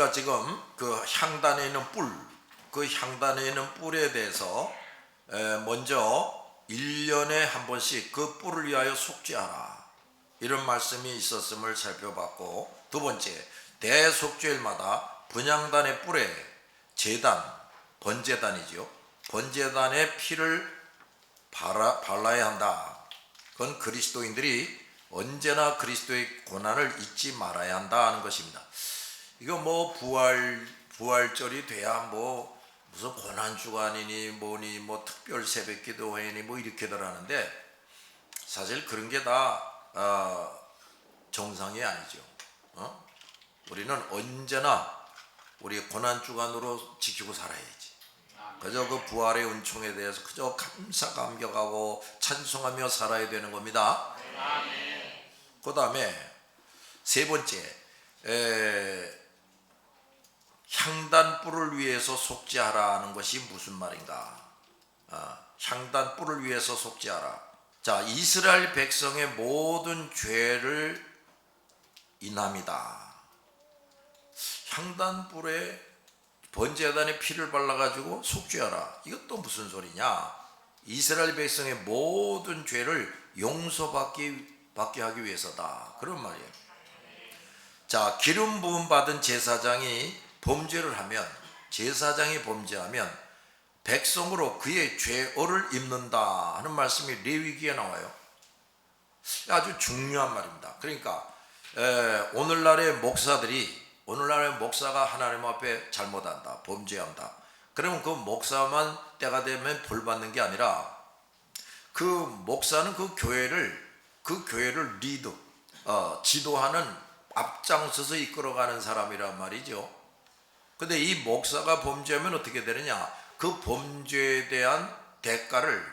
우리가 지금 그 향단에 있는 그 향단에 있는 뿔에 대해서 먼저 1년에 한 번씩 그 뿔을 위하여 속죄하라, 이런 말씀이 있었음을 살펴봤고, 두 번째, 대속죄일마다 분향단의 뿔에 제단, 번제단이죠. 번제단의 피를 발라야 한다. 그건 그리스도인들이 언제나 그리스도의 고난을 잊지 말아야 한다 하는 것입니다. 이거 뭐 부활절이 돼야 뭐 무슨 고난주간이니 뭐니 뭐 특별 새벽기도회니 뭐 이렇게들 하는데, 사실 그런 게 다 정상이 아니죠. 우리는 언제나 우리 고난주간으로 지키고 살아야지. 그저 그 부활의 은총에 대해서 그저 감사감격하고 찬송하며 살아야 되는 겁니다. 그 다음에 세 번째, 향단뿔을 위해서 속죄하라는 것이 무슨 말인가? 향단뿔을 위해서 속죄하라. 자, 이스라엘 백성의 모든 죄를 인합니다. 향단뿔에 번제단에 피를 발라가지고 속죄하라. 이것도 무슨 소리냐? 이스라엘 백성의 모든 죄를 용서받게 하기 위해서다, 그런 말이에요. 자, 기름 부음 받은 제사장이 범죄를 하면, 제사장이 범죄하면 백성으로 그의 죄어를 입는다 하는 말씀이 레위기에 나와요. 아주 중요한 말입니다. 그러니까 오늘날의 목사가 하나님 앞에 잘못한다, 범죄한다, 그러면 그 목사만 때가 되면 벌 받는 게 아니라 그 목사는 그 교회를 지도하는, 앞장서서 이끌어가는 사람이란 말이죠. 근데 이 목사가 범죄하면 어떻게 되느냐? 그 범죄에 대한 대가를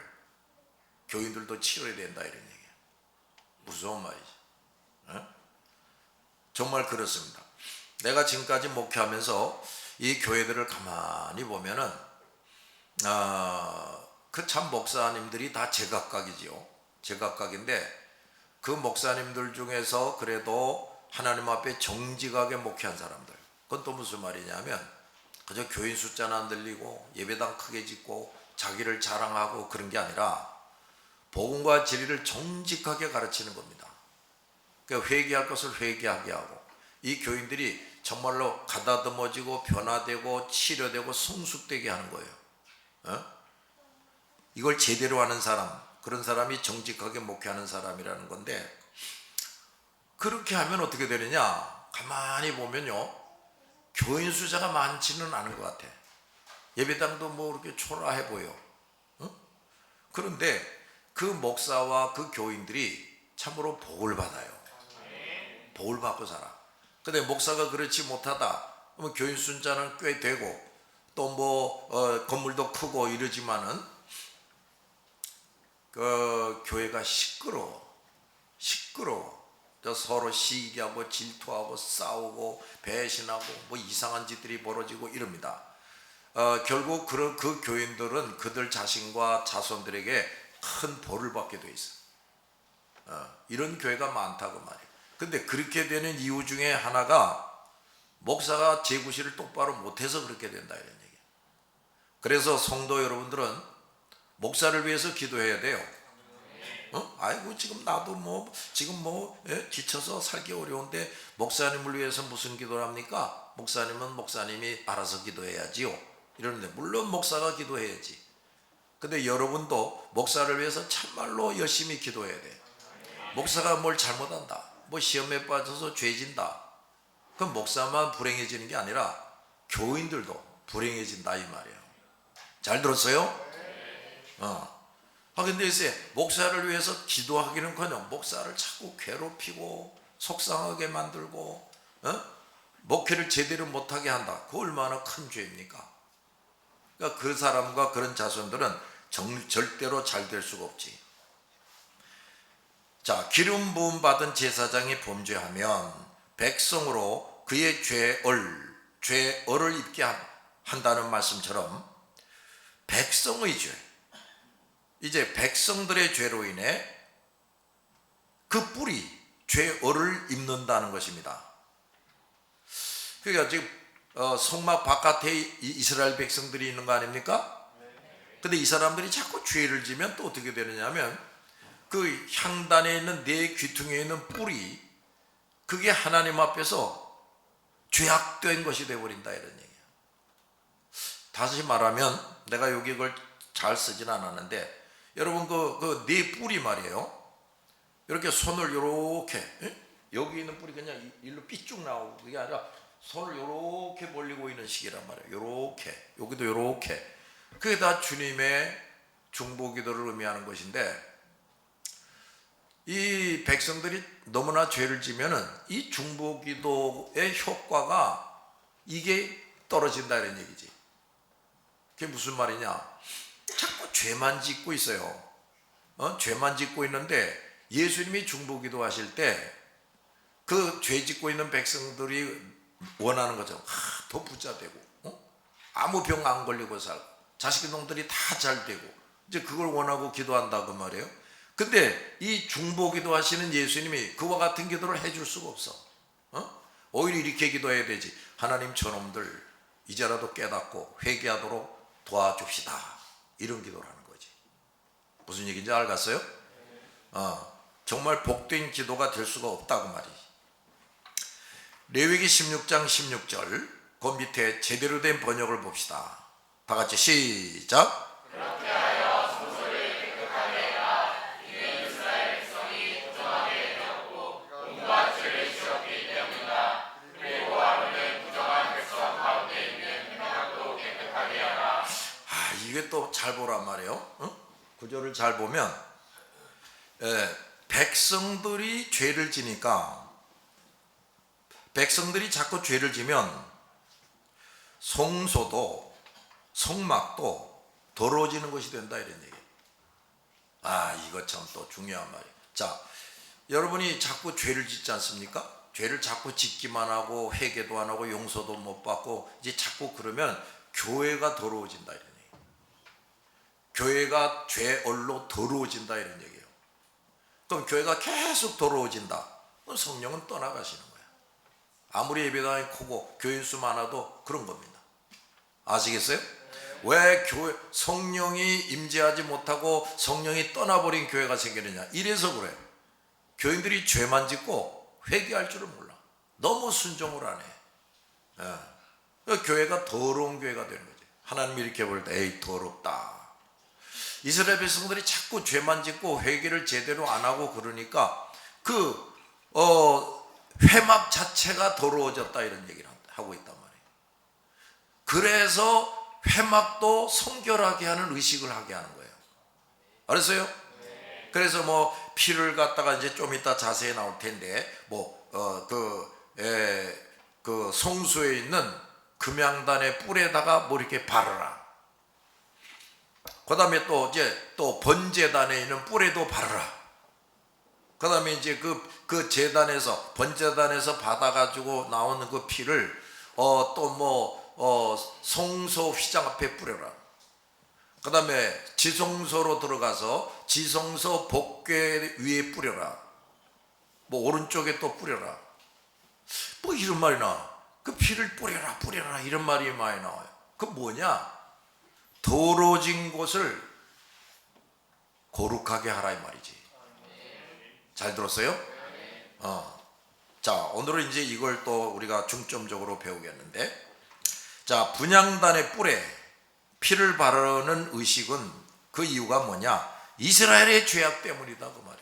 교인들도 치러야 된다, 이런 얘기예요. 무서운 말이죠. 정말 그렇습니다. 내가 지금까지 목회하면서 이 교회들을 가만히 보면은 그 참 목사님들이 다 제각각이지요. 제각각인데 그 목사님들 중에서 그래도 하나님 앞에 정직하게 목회한 사람들, 그건 또 무슨 말이냐면 그저 교인 숫자나 늘리고 예배당 크게 짓고 자기를 자랑하고 그런 게 아니라 복음과 진리를 정직하게 가르치는 겁니다. 그러니까 회개할 것을 회개하게 하고, 이 교인들이 정말로 가다듬어지고 변화되고 치료되고 성숙되게 하는 거예요. 이걸 제대로 하는 사람, 그런 사람이 정직하게 목회하는 사람이라는 건데, 그렇게 하면 어떻게 되느냐? 가만히 보면요, 교인 숫자가 많지는 않은 것 같아. 예배당도 뭐 그렇게 초라해 보여. 그런데 그 목사와 그 교인들이 참으로 복을 받아요. 복을 받고 살아. 근데 목사가 그렇지 못하다, 그러면 교인 숫자는 꽤 되고 또 뭐 건물도 크고 이러지만은 그 교회가 시끄러워. 서로 시기하고 질투하고 싸우고 배신하고 뭐 이상한 짓들이 벌어지고 이럽니다. 결국 그 교인들은 그들 자신과 자손들에게 큰 벌을 받게 돼 있어. 이런 교회가 많다고 말이에요. 근데 그렇게 되는 이유 중에 하나가 목사가 제구실을 똑바로 못해서 그렇게 된다, 이런 얘기예요. 그래서 성도 여러분들은 목사를 위해서 기도해야 돼요. 아이고 지금 나도 지쳐서 살기 어려운데 목사님을 위해서 무슨 기도를 합니까? 목사님은 목사님이 알아서 기도해야지요, 이러는데 물론 목사가 기도해야지. 근데 여러분도 목사를 위해서 참말로 열심히 기도해야 돼. 목사가 뭘 잘못한다, 뭐 시험에 빠져서 죄진다, 그럼 목사만 불행해지는 게 아니라 교인들도 불행해진다, 이 말이에요. 잘 들었어요? 근데 이제 목사를 위해서 기도하기는커녕 목사를 자꾸 괴롭히고 속상하게 만들고 목회를 제대로 못하게 한다. 그거 얼마나 큰 죄입니까? 그러니까 그 사람과 그런 자손들은 절대로 잘 될 수가 없지. 자, 기름 부음 받은 제사장이 범죄하면 백성으로 그의 죄얼을 입게 한다는 말씀처럼 백성의 죄, 이제 백성들의 죄로 인해 그 뿔이 죄어를 입는다는 것입니다. 그러니까 지금 성막 바깥에 이스라엘 백성들이 있는 거 아닙니까? 근데 이 사람들이 자꾸 죄를 지면 또 어떻게 되느냐면 그 향단에 있는 네 귀퉁이에 있는 뿔이 그게 하나님 앞에서 죄악된 것이 되어버린다 이런 얘기예요. 다시 말하면 내가 여기 그걸 잘 쓰진 않았는데 여러분 그 네 뿔이 말이에요. 이렇게 손을 이렇게 여기 있는 뿔이 그냥 일로 삐쭉 나오고 그게 아니라 손을 이렇게 벌리고 있는 식이란 말이에요. 이렇게 여기도 이렇게 그게 다 주님의 중보기도를 의미하는 것인데 이 백성들이 너무나 죄를 지면은 이 중보기도의 효과가 이게 떨어진다 이런 얘기지. 그게 무슨 말이냐? 자꾸 죄만 짓고 있어요. 죄만 짓고 있는데 예수님이 중보기도 하실 때 그 죄 짓고 있는 백성들이 원하는 거죠. 더 부자 되고, 아무 병 안 걸리고 살고, 자식 놈들이 다 잘 되고, 이제 그걸 원하고 기도한다 그 말이에요. 근데 이 중보기도 하시는 예수님이 그와 같은 기도를 해줄 수가 없어. 오히려 이렇게 기도해야 되지. 하나님 저놈들 이제라도 깨닫고 회개하도록 도와줍시다. 이런 기도를 하는 거지. 무슨 얘기인지 알겠어요? 정말 복된 기도가 될 수가 없다고 말이지. 레위기 16장 16절 그 밑에 제대로 된 번역을 봅시다. 다 같이 시작. 그렇게 하여 성소를 깨끗하게 해라. 이는 이스라엘 백성이 부정하게 되었고 온갖 죄를 지었기 때문이다. 그리고 아론은 부정한 백성 가운데 있는 회막도 깨끗하게 하라. 이게 또 잘 보란 말이에요. 구절을 잘 보면 백성들이 죄를 지니까 백성들이 자꾸 죄를 지면 성소도 성막도 더러워지는 것이 된다 이런 얘기예요. 이거 참 또 중요한 말이에요. 자, 여러분이 자꾸 죄를 짓지 않습니까? 죄를 자꾸 짓기만 하고 회개도 안 하고 용서도 못 받고 이제 자꾸 그러면 교회가 더러워진다 이런 얘기예요. 교회가 죄얼로 더러워진다 이런 얘기예요. 그럼 교회가 계속 더러워진다. 그럼 성령은 떠나가시는 거예요. 아무리 예배당이 크고 교인 수 많아도 그런 겁니다. 아시겠어요? 왜 교회 성령이 임재하지 못하고 성령이 떠나버린 교회가 생기느냐? 이래서 그래. 교인들이 죄만 짓고 회개할 줄을 몰라. 너무 순종을 안 해. 교회가 더러운 교회가 되는 거지. 하나님이 이렇게 볼 때 에이 더럽다. 이스라엘 백성들이 자꾸 죄만 짓고 회개를 제대로 안 하고 그러니까 회막 자체가 더러워졌다 이런 얘기를 하고 있단 말이에요. 그래서 회막도 성결하게 하는 의식을 하게 하는 거예요. 알았어요? 그래서 뭐 피를 갖다가 이제 좀 이따 자세히 나올 텐데 그 성소에 있는 금양단의 뿔에다가 뭐 이렇게 바르라. 그 다음에 또 번제단에 있는 뿔에도 바르라. 그 다음에 이제 그 제단에서 번제단에서 받아가지고 나오는 그 피를 성소 휘장 앞에 뿌려라. 그 다음에 지성소로 들어가서 지성소 복궤 위에 뿌려라. 뭐 오른쪽에 또 뿌려라. 뭐 이런 말이 나와. 그 피를 뿌려라 이런 말이 많이 나와요. 그 뭐냐? 더러워진 곳을 거룩하게 하라 이 말이지. 잘 들었어요? 자, 오늘은 이제 이걸 또 우리가 중점적으로 배우겠는데, 자, 분향단의 뿔에 피를 바르는 의식은 그 이유가 뭐냐? 이스라엘의 죄악 때문이다 그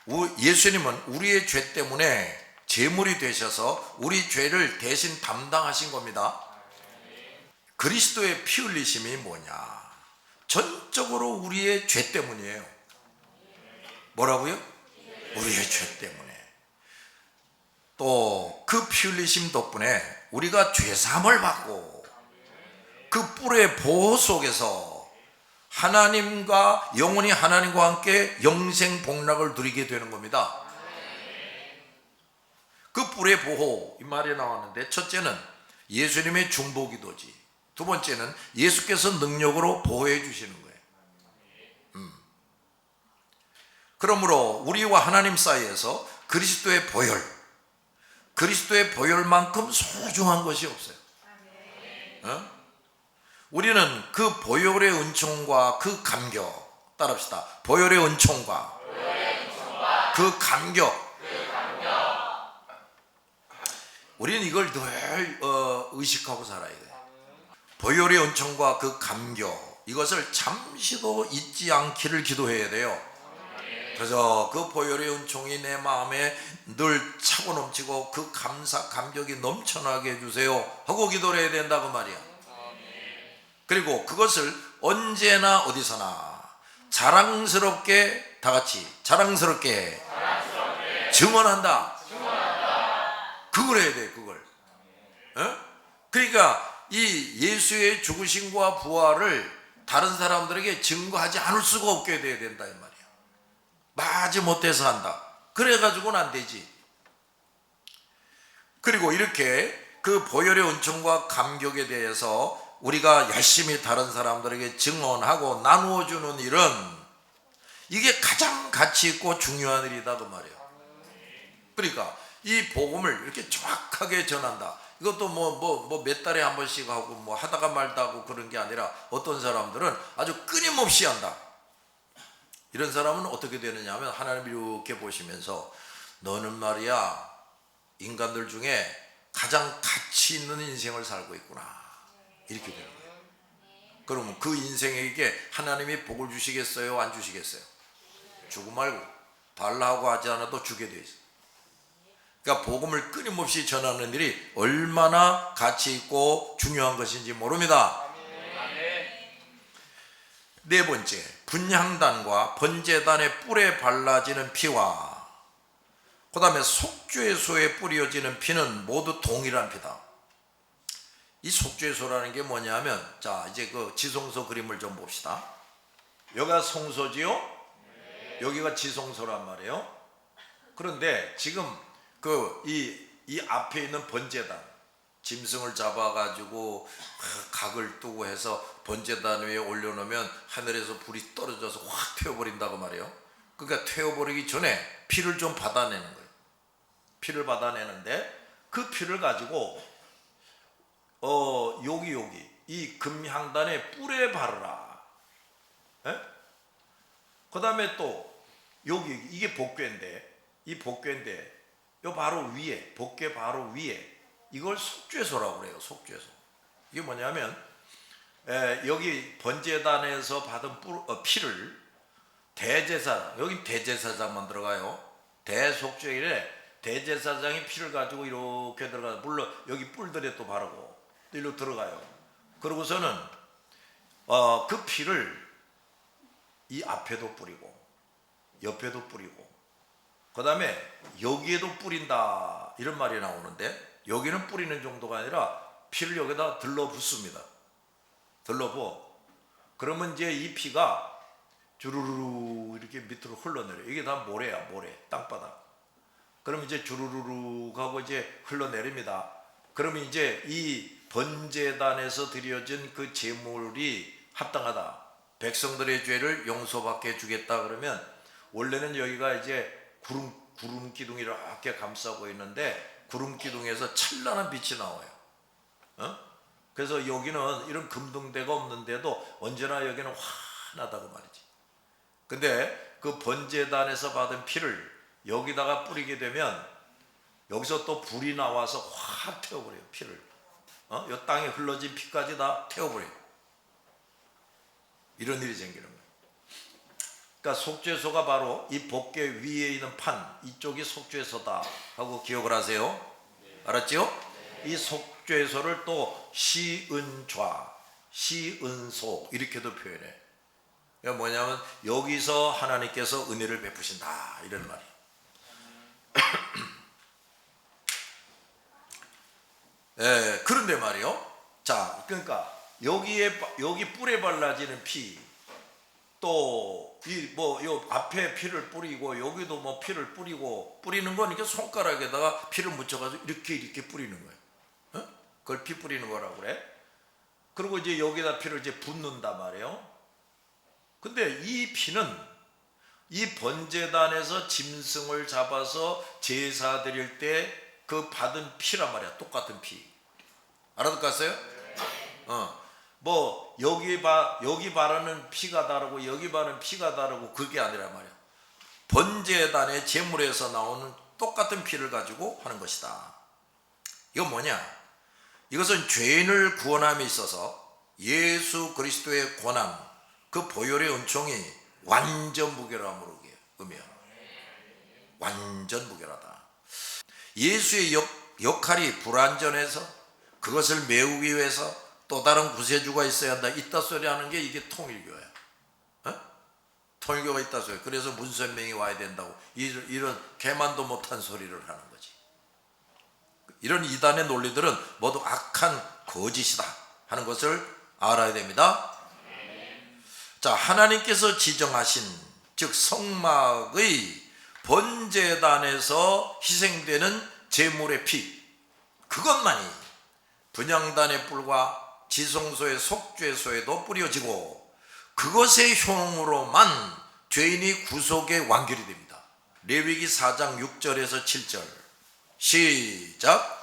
말이에요. 예수님은 우리의 죄 때문에 제물이 되셔서 우리 죄를 대신 담당하신 겁니다. 그리스도의 피 흘리심이 뭐냐? 전적으로 우리의 죄 때문이에요. 뭐라고요? 우리의 죄 때문에. 또 그 피 흘리심 덕분에 우리가 죄사함을 받고 그 뿔의 보호 속에서 하나님과 영원히 하나님과 함께 영생 복락을 누리게 되는 겁니다. 그 뿔의 보호 이 말이 나왔는데, 첫째는 예수님의 중보기도지, 두 번째는 예수께서 능력으로 보호해 주시는 거예요. 그러므로 우리와 하나님 사이에서 그리스도의 보혈, 그리스도의 보혈만큼 소중한 것이 없어요. 어? 우리는 그 보혈의 은총과 그 감격, 따라합시다. 보혈의 은총과 그 감격. 우리는 이걸 늘 의식하고 살아야 돼요. 보혈의 은총과 그 감격, 이것을 잠시도 잊지 않기를 기도해야 돼요. 그래서 그 보혈의 은총이 내 마음에 늘 차고 넘치고 그 감사 감격이 넘쳐나게 해주세요 하고 기도를 해야 된다 그 말이야. 그리고 그것을 언제나 어디서나 자랑스럽게, 다 같이 자랑스럽게 증언한다. 그걸 해야 돼, 그걸. 어? 그러니까 이 예수의 죽으심과 부활을 다른 사람들에게 증거하지 않을 수가 없게 돼야 된다 이 말이야. 마지 못해서 한다. 그래가지고는 안 되지. 그리고 이렇게 그 보혈의 은총과 감격에 대해서 우리가 열심히 다른 사람들에게 증언하고 나누어주는 일은 이게 가장 가치 있고 중요한 일이다 그 말이에요. 그러니까 이 복음을 이렇게 정확하게 전한다. 이것도 뭐 몇 달에 한 번씩 하고 뭐 하다가 말다 하고 그런 게 아니라 어떤 사람들은 아주 끊임없이 한다. 이런 사람은 어떻게 되느냐 하면 하나님이 이렇게 보시면서 너는 말이야 인간들 중에 가장 가치 있는 인생을 살고 있구나. 이렇게 되는 거예요. 그러면 그 인생에게 하나님이 복을 주시겠어요? 안 주시겠어요? 주고 말고 달라고 하지 않아도 주게 돼 있어요. 그러니까 복음을 끊임없이 전하는 일이 얼마나 가치 있고 중요한 것인지 모릅니다. 네 번째, 분향단과 번제단의 뿔에 발라지는 피와 그 다음에 속죄소에 뿌려지는 피는 모두 동일한 피다. 이 속죄소라는 게 뭐냐면, 자 이제 그 지성소 그림을 좀 봅시다. 여기가 성소지요? 여기가 지성소란 말이에요. 그런데 지금 이 앞에 있는 번제단, 짐승을 잡아가지고 각을 뜨고 해서 번제단 위에 올려놓으면 하늘에서 불이 떨어져서 확 태워버린다고 말이에요. 그러니까 태워버리기 전에 피를 좀 받아내는 거예요. 피를 받아내는데 그 피를 가지고 여기 이 금향단의 뿔에 바르라. 그 다음에 또 여기 이게 복궤인데, 이 복궤인데 요 바로 위에, 복궤 바로 위에 이걸 속죄소라고 그래요. 속죄소. 이게 뭐냐면 여기 번제단에서 받은 피를 대제사장, 여기 대제사장만 들어가요. 대속죄일에 대제사장이 피를 가지고 이렇게 들어가요. 물론 여기 뿔들에 또 바르고 또 이리로 들어가요. 그러고서는 그 피를 이 앞에도 뿌리고 옆에도 뿌리고 그 다음에 여기에도 뿌린다 이런 말이 나오는데, 여기는 뿌리는 정도가 아니라 피를 여기다 들러붓습니다. 들러부어. 그러면 이제 이 피가 주르르 이렇게 밑으로 흘러내려. 이게 다 모래야, 모래, 땅바닥. 그러면 이제 주르르 하고 이제 흘러내립니다. 그러면 이제 이 번제단에서 드려진 그 제물이 합당하다. 백성들의 죄를 용서받게 해주겠다. 그러면 원래는 여기가 이제 구름 기둥이 이렇게 감싸고 있는데 구름 기둥에서 찬란한 빛이 나와요. 그래서 여기는 이런 금등대가 없는데도 언제나 여기는 환하다고 말이지. 근데 그 번제단에서 받은 피를 여기다가 뿌리게 되면 여기서 또 불이 나와서 확 태워버려요. 피를. 이 땅에 흘러진 피까지 다 태워버려요. 이런 일이 생기는 거예요. 그러니까 속죄소가 바로 이 복궤 위에 있는 판, 이쪽이 속죄소다 하고 기억을 하세요. 알았죠? 이 속죄소를 또 시은좌, 시은소 이렇게도 표현해. 그러니까 뭐냐면 여기서 하나님께서 은혜를 베푸신다 이런 말이에요. 그런데 말이요. 자, 그러니까 여기 뿔에 발라지는 피, 또 요 앞에 피를 뿌리고 여기도 뭐 피를 뿌리고, 뿌리는 건 이렇게 손가락에다가 피를 묻혀가지고 이렇게 뿌리는 거예요. 그걸 피 뿌리는 거라고 그래. 그리고 이제 여기다 피를 이제 붓는단 말이에요. 근데 이 피는 이 번제단에서 짐승을 잡아서 제사 드릴 때 그 받은 피란 말이야. 똑같은 피. 알아듣겠어요? 뭐 여기 바르는 피가 다르고 여기 바르는 피가 다르고 그게 아니라 말이야. 번제단의 제물에서 나오는 똑같은 피를 가지고 하는 것이다. 이건 뭐냐? 이것은 죄인을 구원함에 있어서 예수 그리스도의 권한, 그 보혈의 은총이 완전 무결함으로 의미해요. 완전 무결하다. 예수의 역할이 불완전해서 그것을 메우기 위해서 또 다른 구세주가 있어야 한다. 이따 소리 하는 게 이게 통일교야. 통일교가 있다 소리. 그래서 문선명이 와야 된다고 이런 개만도 못한 소리를 하는 거지. 이런 이단의 논리들은 모두 악한 거짓이다 하는 것을 알아야 됩니다. 자, 하나님께서 지정하신 즉 성막의 번제단에서 희생되는 제물의 피, 그것만이 분향단의 뿔과 지성소의 속죄소에도 뿌려지고 그것의 효능으로만 죄인이 구속의 완결이 됩니다. 레위기 4장 6절에서 7절 시작.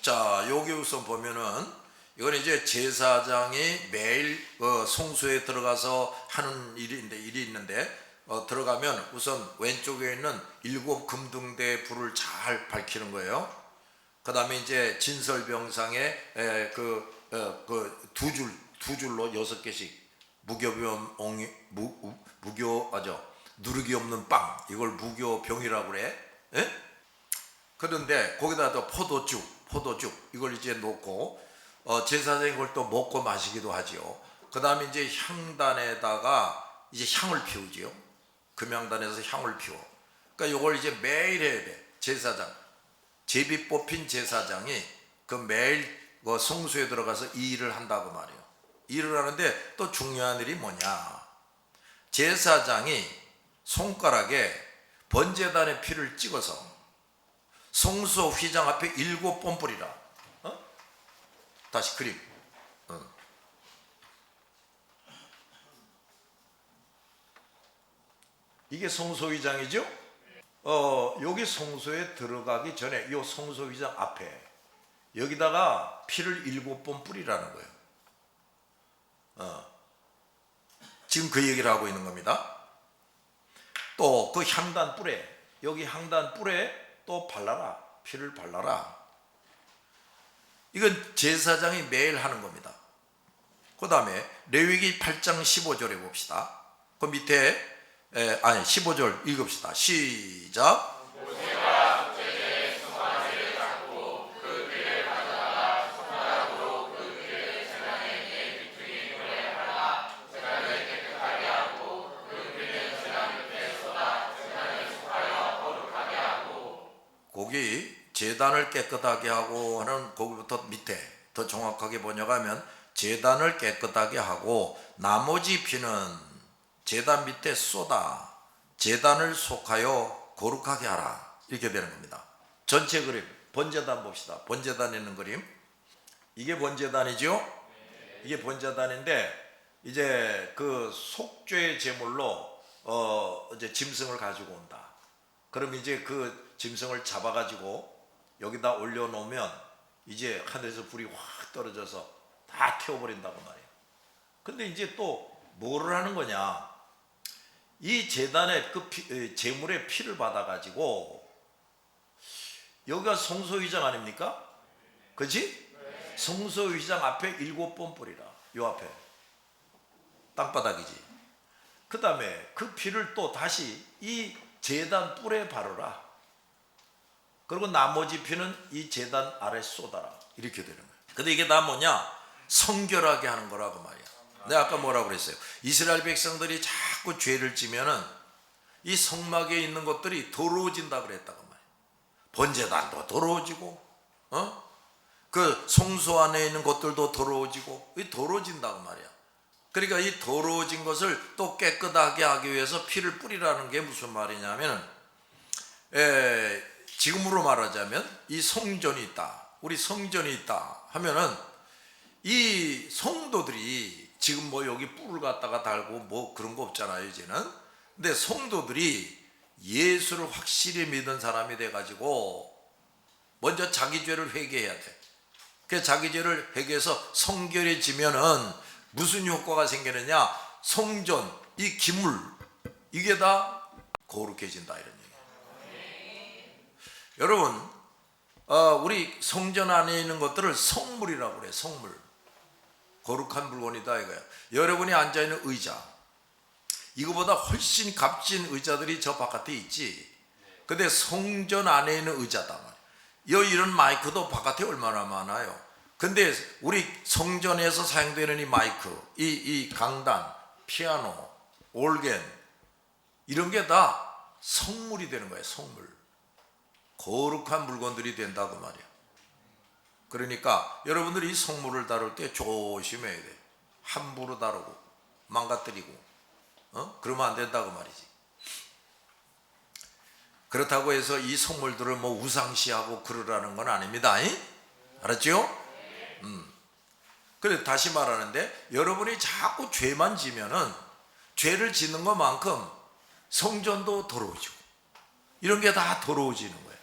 자, 여기 우선 보면은 이건 이제 제사장이 매일 성소에 들어가서 하는 일이 있는데 들어가면 우선 왼쪽에 있는 7 금등대의 불을 잘 밝히는 거예요. 그 다음에 이제 진설병상에 두 줄로 6개씩 누르기 없는 빵, 이걸 무교병이라고 그래. 예? 그런데 거기다 또 포도죽 이걸 이제 놓고 제사장이 그걸 또 먹고 마시기도 하지요. 그 다음에 이제 향단에다가 이제 향을 피우지요. 금향단에서 향을 피워. 그러니까 이걸 이제 매일 해야 돼. 제사장, 제비 뽑힌 제사장이 그 매일 성소에 들어가서 이 일을 한다고 말이에요. 일을 하는데 또 중요한 일이 뭐냐? 제사장이 손가락에 번제단의 피를 찍어서 성소 휘장 앞에 7번 뿌리라. 다시 그림. 이게 성소 휘장이죠? 여기 성소에 들어가기 전에 이 성소 휘장 앞에 여기다가 피를 7번 뿌리라는 거예요. 지금 그 얘기를 하고 있는 겁니다. 또 그 향단 뿔에, 여기 향단 뿔에 또 발라라. 피를 발라라. 이건 제사장이 매일 하는 겁니다. 그 다음에 레위기 8장 15절에 봅시다. 그 밑에 15절 읽읍시다. 시작. 거기 제단을 깨끗하게 하고 하는 거기부터 밑에 더 정확하게 번역하면 제단을 깨끗하게 하고 나머지 피는 제단 밑에 쏟아 제단을 속하여 거룩하게 하라. 이렇게 되는 겁니다. 전체 그림 번제단 봅시다. 번제단에 있는 그림, 이게 번제단이죠. 이게 번제단인데 이제 그 속죄 제물로 이제 짐승을 가지고 온다. 그럼 이제 그 짐승을 잡아가지고 여기다 올려놓으면 이제 하늘에서 불이 확 떨어져서 다 태워버린다고 말이에요. 근데 이제 또 뭐를 하는 거냐? 이 제단의 그 제물의 피를 받아가지고 여기가 성소휘장 아닙니까? 그렇지? 성소휘장 앞에 7번 뿌리라. 요 앞에 땅바닥이지. 그 다음에 그 피를 또 다시 이 제단 뿔에 바르라. 그리고 나머지 피는 이 제단 아래 쏟아라. 이렇게 되는 거예요. 근데 이게 다 뭐냐? 성결하게 하는 거라고 말이야. 내가 아까 뭐라고 그랬어요? 이스라엘 백성들이 자꾸 죄를 지면은 이 성막에 있는 것들이 더러워진다 그랬다고 말이야. 번제단도 더러워지고, 그 성소 안에 있는 것들도 더러워지고, 이 더러워진다고 말이야. 그러니까 이 더러워진 것을 또 깨끗하게 하기 위해서 피를 뿌리라는 게 무슨 말이냐면, 지금으로 말하자면 이 성전이 있다. 우리 성전이 있다 하면은 이 성도들이 지금 뭐 여기 뿔을 갖다가 달고 뭐 그런 거 없잖아요 이제는. 근데 성도들이 예수를 확실히 믿은 사람이 돼가지고 먼저 자기 죄를 회개해야 돼. 그 자기 죄를 회개해서 성결해지면은 무슨 효과가 생기느냐? 성전, 이 기물, 이게 다 거룩해진다 이런 얘기예요. 여러분, 우리 성전 안에 있는 것들을 성물이라고 그래요. 성물, 거룩한 물건이다 이거예요. 여러분이 앉아 있는 의자, 이거보다 훨씬 값진 의자들이 저 바깥에 있지. 근데 성전 안에 있는 의자다 말이에요. 이런 마이크도 바깥에 얼마나 많아요. 근데 우리 성전에서 사용되는 이 마이크, 이 강단, 피아노, 올겐, 이런 게 다 성물이 되는 거예요. 성물, 거룩한 물건들이 된다 그 말이야. 그러니까 여러분들이 이 성물을 다룰 때 조심해야 돼. 함부로 다루고 망가뜨리고 그러면 안 된다 그 말이지. 그렇다고 해서 이 성물들을 뭐 우상시하고 그러라는 건 아닙니다. 알았죠? 그래 다시 말하는데, 여러분이 자꾸 죄만 지면은 죄를 짓는 것만큼 성전도 더러워지고 이런 게 다 더러워지는 거예요.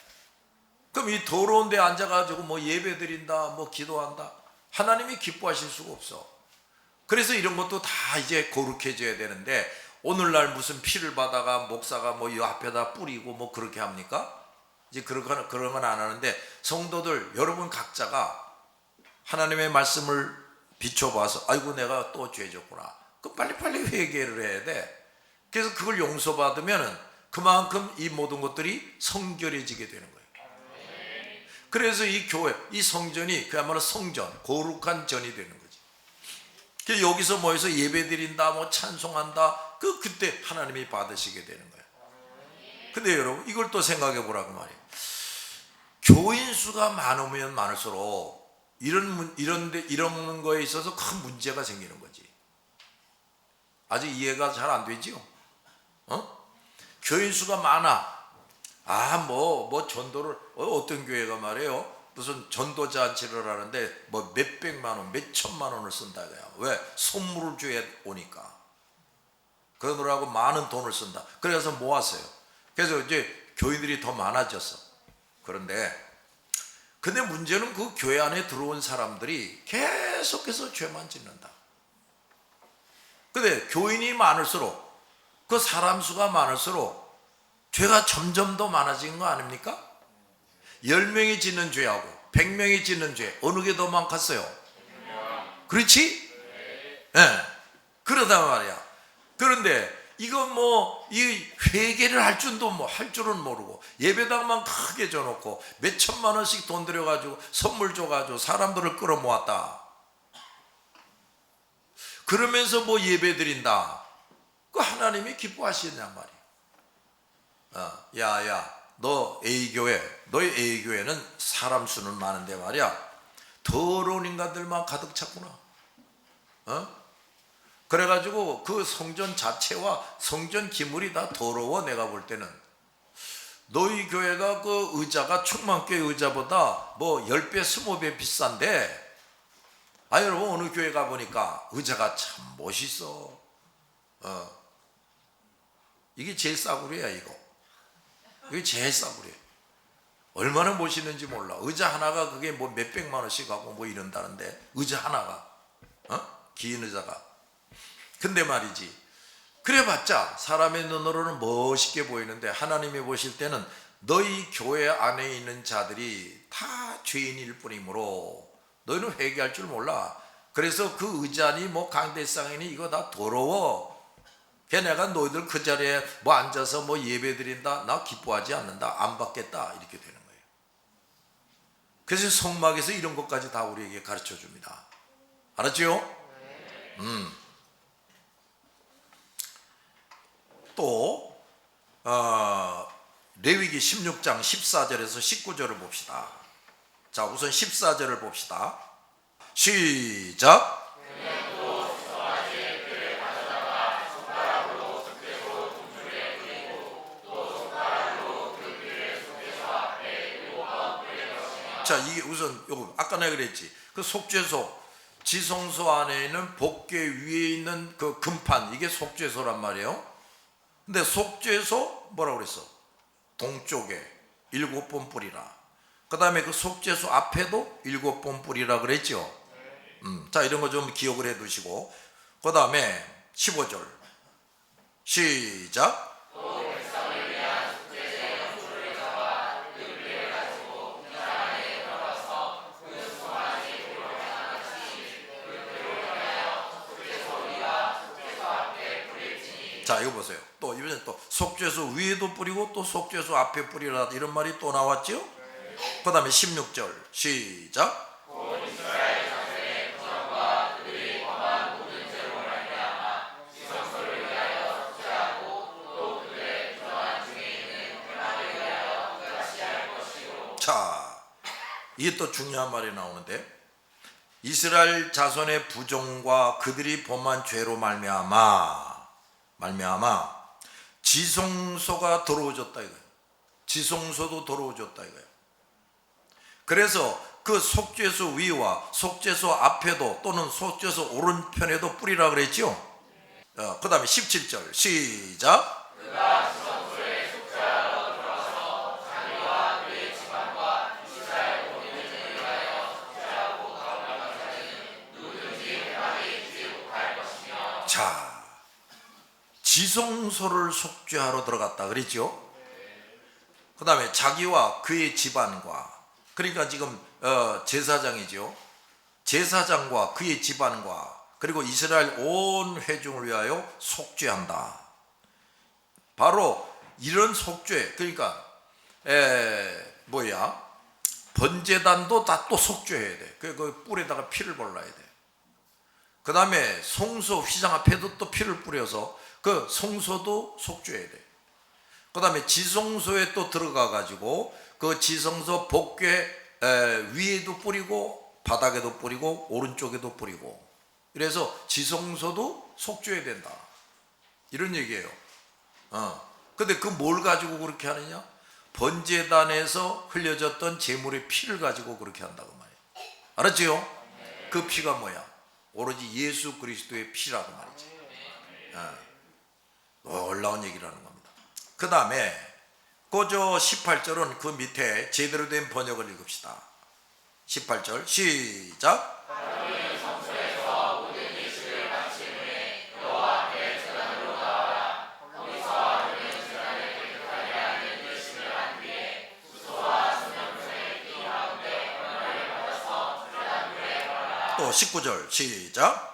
그럼 이 더러운 데 앉아가지고 뭐 예배 드린다, 뭐 기도한다, 하나님이 기뻐하실 수가 없어. 그래서 이런 것도 다 이제 거룩해져야 되는데, 오늘날 무슨 피를 받아가 목사가 뭐 이 앞에다 뿌리고 뭐 그렇게 합니까? 이제 그런 건 안 하는데, 성도들 여러분 각자가 하나님의 말씀을 비춰봐서 아이고 내가 또 죄졌구나, 그럼 빨리빨리 회개를 해야 돼. 그래서 그걸 용서받으면 그만큼 이 모든 것들이 성결해지게 되는 거예요. 그래서 이 교회, 이 성전이 그야말로 성전, 거룩한 전이 되는 거지. 그래서 여기서 모여서 예배 드린다, 뭐 찬송한다, 그때 하나님이 받으시게 되는 거예요. 근데 여러분 이걸 또 생각해 보라고 말이에요. 교인 수가 많으면 많을수록 이런 거에 있어서 큰 문제가 생기는 거지. 아직 이해가 잘 안 되지요? 교인 수가 많아. 뭐 전도를 어떤 교회가 말해요. 무슨 전도 잔치를 하는데 뭐 몇백만 원, 몇천만 원을 쓴다 이거야. 왜? 선물을 줘야 오니까. 그러느라고 많은 돈을 쓴다. 그래서 모았어요. 그래서 이제 교인들이 더 많아졌어. 근데 문제는 그 교회 안에 들어온 사람들이 계속해서 죄만 짓는다. 근데 교인이 많을수록, 그 사람 수가 많을수록 죄가 점점 더 많아지는 거 아닙니까? 10명이 짓는 죄하고 100명이 짓는 죄, 어느 게 더 많겠어요? 그렇지? 네. 그러다 말이야. 그런데 이거 뭐 이 회개를 할 줄은 모르고 예배당만 크게 줘놓고 몇천만 원씩 돈 들여가지고 선물 줘가지고 사람들을 끌어모았다. 그러면서 뭐 예배 드린다. 그 하나님이 기뻐하시냔 말이야. 야야, 너의 A교회는 사람 수는 많은데 말이야, 더러운 인간들만 가득 찼구나. 그래가지고 그 성전 자체와 성전 기물이 다 더러워. 내가 볼 때는 너희 교회가 그 의자가 충만교회 의자보다 뭐 10배 20배 비싼데, 여러분 어느 교회 가보니까 의자가 참 멋있어. 이게 제일 싸구려야. 이게 제일 싸구려. 얼마나 멋있는지 몰라. 의자 하나가 그게 뭐 몇백만 원씩 하고 뭐 이런다는데, 의자 하나가, 긴 의자가. 근데 말이지, 그래봤자 사람의 눈으로는 멋있게 보이는데 하나님이 보실 때는 너희 교회 안에 있는 자들이 다 죄인일 뿐이므로 너희는 회개할 줄 몰라. 그래서 그 의자니 뭐 강대상이니 이거 다 더러워. 걔네가 너희들 그 자리에 뭐 앉아서 뭐 예배 드린다, 나 기뻐하지 않는다, 안 받겠다, 이렇게 되는 거예요. 그래서 성막에서 이런 것까지 다 우리에게 가르쳐 줍니다. 알았죠? 또 레위기 16장 14절에서 19절을 봅시다. 자, 우선 14절을 봅시다. 시작. 자, 자, 이게 우선 요거 아까 내가 그랬지. 그 속죄소, 지성소 안에 있는 복궤 위에 있는 그 금판, 이게 속죄소란 말이에요. 근데 속죄소 뭐라고 그랬어? 동쪽에 7번 뿌리라. 그 다음에 그 속죄소 앞에도 7번 뿌리라 그랬죠. 자, 이런 거 좀 기억을 해 두시고, 그 다음에 15절 시작. 자, 이거 보세요. 또 이번엔 또 속죄소 위에도 뿌리고 또 속죄소 앞에 뿌리라, 이런 말이 또 나왔죠. 그 다음에 16절 시작. 자, 이게 또 중요한 말이 나오는데, 이스라엘 자손의 부정과 그들이 범한 죄로 말미암아 지성소가 더러워졌다 이거예요. 지성소도 더러워졌다 이거예요. 그래서 그 속죄소 위와 속죄소 앞에도 또는 속죄소 오른편에도 뿌리라 그랬죠. 그 다음에 17절 시작. 자, 지성소를 속죄하러 들어갔다 그랬죠. 그 다음에 자기와 그의 집안과, 그러니까 지금 제사장이죠. 제사장과 그의 집안과 그리고 이스라엘 온 회중을 위하여 속죄한다. 바로 이런 속죄, 그러니까 번제단도 다 또 속죄해야 돼. 그 뿔에다가 피를 발라야 돼. 그 다음에 성소 휘장 앞에도 또 피를 뿌려서 그 성소도 속죄해야 돼. 그 다음에 지성소에 또 들어가 가지고 그 지성소 복궤 위에도 뿌리고 바닥에도 뿌리고 오른쪽에도 뿌리고, 그래서 지성소도 속죄해야 된다, 이런 얘기예요. 근데 그 뭘 가지고 그렇게 하느냐? 번제단에서 흘려졌던 제물의 피를 가지고 그렇게 한다고 말이에요. 알았지요? 그 피가 뭐야? 오로지 예수 그리스도의 피라고 말이지. 놀라운 얘기라는 겁니다. 그 다음에 그저 18절은 그 밑에 제대로 된 번역을 읽읍시다. 18절 시작. 또 19절 시작.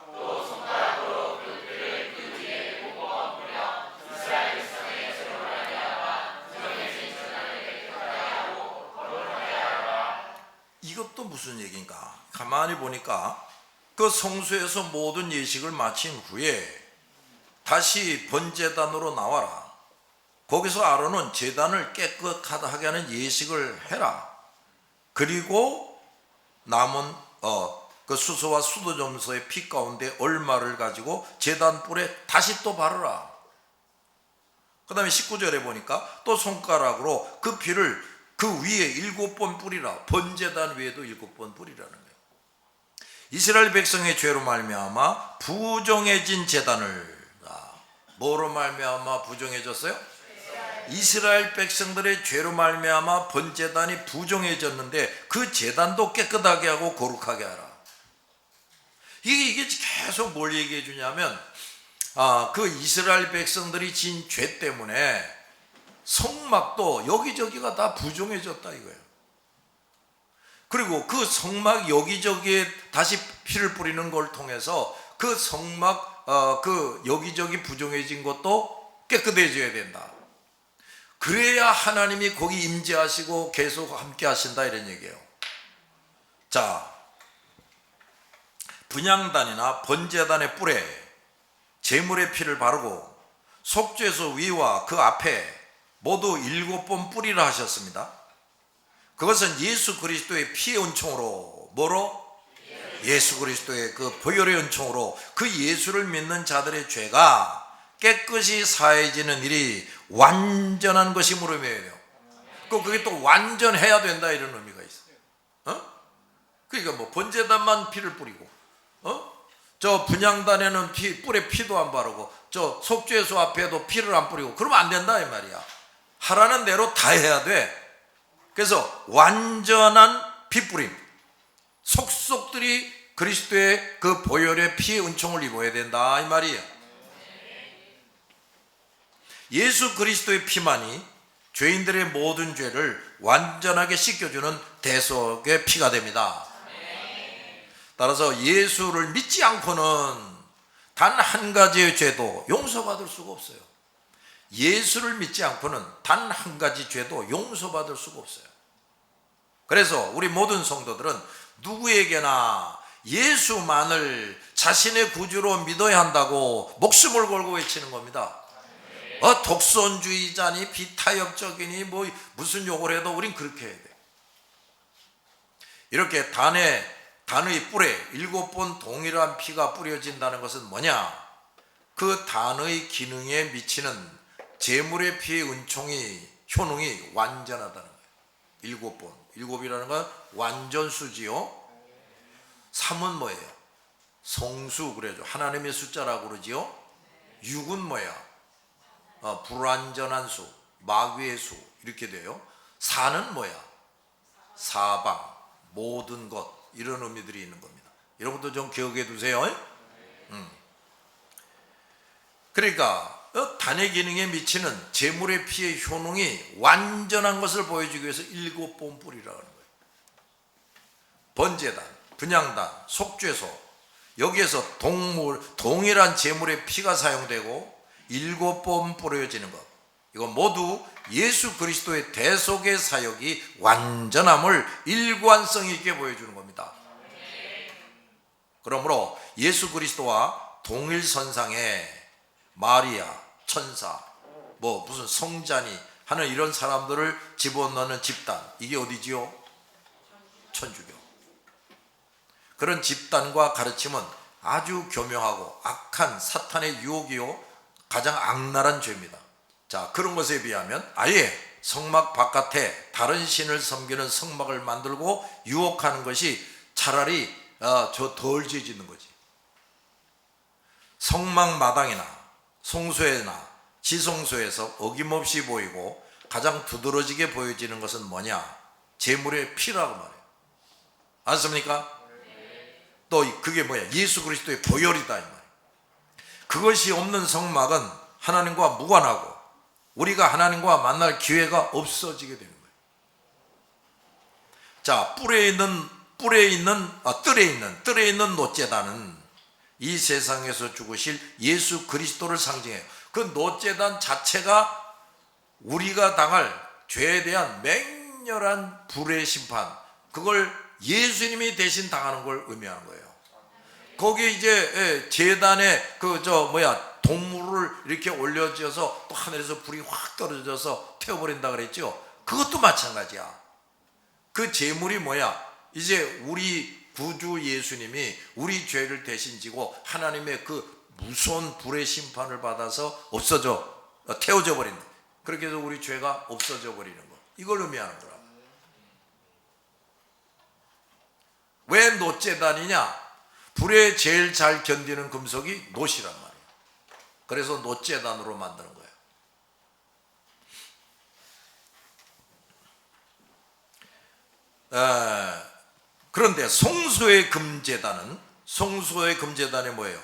이것도 무슨 얘기인가? 가만히 보니까 그 성소에서 모든 예식을 마친 후에 다시 번제단으로 나와라. 거기서 아론은 제단을 깨끗하게 하는 예식을 해라. 그리고 남은 그 수소와 수도점소의 피 가운데 얼마를 가지고 제단 뿔에 다시 또 바르라. 그 다음에 19절에 보니까 또 손가락으로 그 피를 그 위에 7번 뿌리라. 번제단 위에도 7번 뿌리라는 거예요. 이스라엘 백성의 죄로 말미암아 부정해진 제단을, 뭐로 말미암아 부정해졌어요? 이스라엘 백성들의 죄로 말미암아 번제단이 부정해졌는데 그 제단도 깨끗하게 하고 거룩하게 하라. 이게 계속 뭘 얘기해 주냐면, 그 이스라엘 백성들이 진 죄 때문에 성막도 여기저기가 다 부정해졌다 이거예요. 그리고 그 성막 여기저기에 다시 피를 뿌리는 걸 통해서 그 성막 그 여기저기 부정해진 것도 깨끗해져야 된다. 그래야 하나님이 거기 임재하시고 계속 함께 하신다, 이런 얘기예요. 자, 분향단이나 번제단의 뿔에 제물의 피를 바르고 속죄소 위와 그 앞에 모두 7번 뿌리라 하셨습니다. 그것은 예수 그리스도의 피의 은총으로, 뭐로? 예수 그리스도의 그 보혈의 은총으로 그 예수를 믿는 자들의 죄가 깨끗이 사해지는 일이 완전한 것이 물음이에요. 그게 또 완전해야 된다, 이런 의미가 있어요. 그러니까 뭐 번제단만 피를 뿌리고, 저 분향단에는 뿔에 피도 안 바르고, 저 속죄소 앞에도 피를 안 뿌리고, 그러면 안 된다 이 말이야. 하라는 대로 다 해야 돼. 그래서 완전한 피뿌림, 속속들이 그리스도의 그 보혈의 피의 은총을 입어야 된다 이 말이에요. 예수 그리스도의 피만이 죄인들의 모든 죄를 완전하게 씻겨주는 대속의 피가 됩니다. 따라서 예수를 믿지 않고는 단 한 가지의 죄도 용서받을 수가 없어요. 예수를 믿지 않고는 단 한 가지 죄도 용서받을 수가 없어요. 그래서 우리 모든 성도들은 누구에게나 예수만을 자신의 구주로 믿어야 한다고 목숨을 걸고 외치는 겁니다. 독선주의자니 비타협적이니 뭐 무슨 욕을 해도 우린 그렇게 해야 돼. 이렇게 단의 뿔에 7번 동일한 피가 뿌려진다는 것은 뭐냐? 그 단의 기능에 미치는 제물의 피의 은총이, 효능이 완전하다는 거예요. 7번, 7이라는 건 완전수지요. 3은 뭐예요? 성수 그래죠. 하나님의 숫자라고 그러지요. 6은 뭐야? 불완전한 수, 마귀의 수 이렇게 돼요. 4는 뭐야? 사방, 모든 것, 이런 의미들이 있는 겁니다. 이런 것도 좀 기억해 두세요. 그러니까 단의 기능에 미치는 제물의 피의 효능이 완전한 것을 보여주기 위해서 7번 뿌리라고 하는 거예요. 번제단, 분향단, 속죄소, 여기에서 동일한 제물의 피가 사용되고 7번 뿌려지는 것, 이건 모두 예수 그리스도의 대속의 사역이 완전함을 일관성 있게 보여주는 겁니다. 그러므로 예수 그리스도와 동일선상에 마리아, 천사, 뭐 무슨 성자니 하는 이런 사람들을 집어넣는 집단, 이게 어디지요? 천주교. 그런 집단과 가르침은 아주 교묘하고 악한 사탄의 유혹이요, 가장 악랄한 죄입니다. 자, 그런 것에 비하면 아예 성막 바깥에 다른 신을 섬기는 성막을 만들고 유혹하는 것이 차라리 덜 죄 짓는 거지. 성막 마당이나 성소에나 지성소에서 어김없이 보이고 가장 두드러지게 보여지는 것은 뭐냐? 제물의 피라고 말해요. 알았습니까? 또 그게 뭐야? 예수 그리스도의 보혈이다 이 말이에요. 그것이 없는 성막은 하나님과 무관하고 우리가 하나님과 만날 기회가 없어지게 되는 거예요. 자, 뜰에 있는 노제단은 이 세상에서 죽으실 예수 그리스도를 상징해요. 그 노제단 자체가 우리가 당할 죄에 대한 맹렬한 불의 심판, 그걸 예수님이 대신 당하는 걸 의미하는 거예요. 거기 이제 제단에 동물을 이렇게 올려져서 또 하늘에서 불이 확 떨어져서 태워버린다 그랬죠. 그것도 마찬가지야. 그 제물이 뭐야? 이제 우리 구주 예수님이 우리 죄를 대신 지고 하나님의 그 무서운 불의 심판을 받아서 태워져 버린다. 그렇게 해서 우리 죄가 없어져 버리는 거, 이걸 의미하는 거라. 왜 노제단이냐? 불에 제일 잘 견디는 금속이 노시란 말이에요. 그래서 노제단으로 만드는 거예요. 그런데 성소의 금제단이 뭐예요?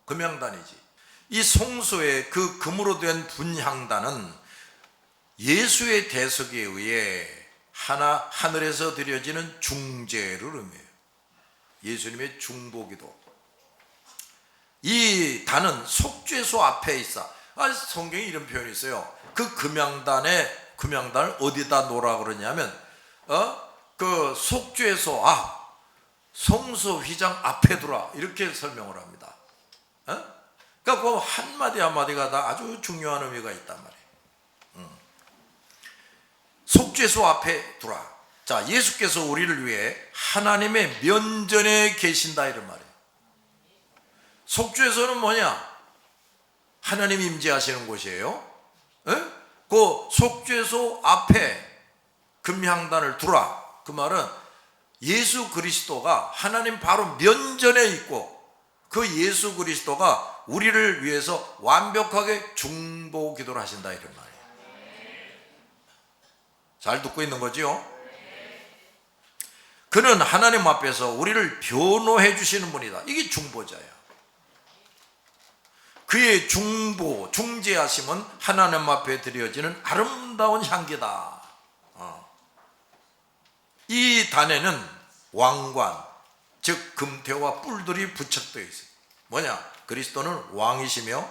금향단이지. 이 성소의 그 금으로 된 분향단은 예수의 대속에 의해 하늘에서 드려지는 중제를 의미해요. 예수님의 중보기도. 이 단은 속죄소 앞에 있어. 성경에 이런 표현이 있어요. 그 금향단을 어디다 놓으라고 그러냐면 그 속죄소 앞, 성소 휘장 앞에 두라, 이렇게 설명을 합니다. 그러니까 그 한마디 한마디가 다 아주 중요한 의미가 있단 말이에요. 속죄소 앞에 두라. 자, 예수께서 우리를 위해 하나님의 면전에 계신다 이런 말이에요. 속죄소는 뭐냐? 하나님이 임재하시는 곳이에요. 그 속죄소 앞에 금향단을 두라. 그 말은 예수 그리스도가 하나님 바로 면전에 있고 그 예수 그리스도가 우리를 위해서 완벽하게 중보 기도를 하신다 이런 말이에요. 잘 듣고 있는 거죠? 그는 하나님 앞에서 우리를 변호해 주시는 분이다. 이게 중보자예요. 그의 중보, 중재하심은 하나님 앞에 드려지는 아름다운 향기다. 이 단에는 왕관, 즉 금태와 뿔들이 부착되어 있어요. 뭐냐? 그리스도는 왕이시며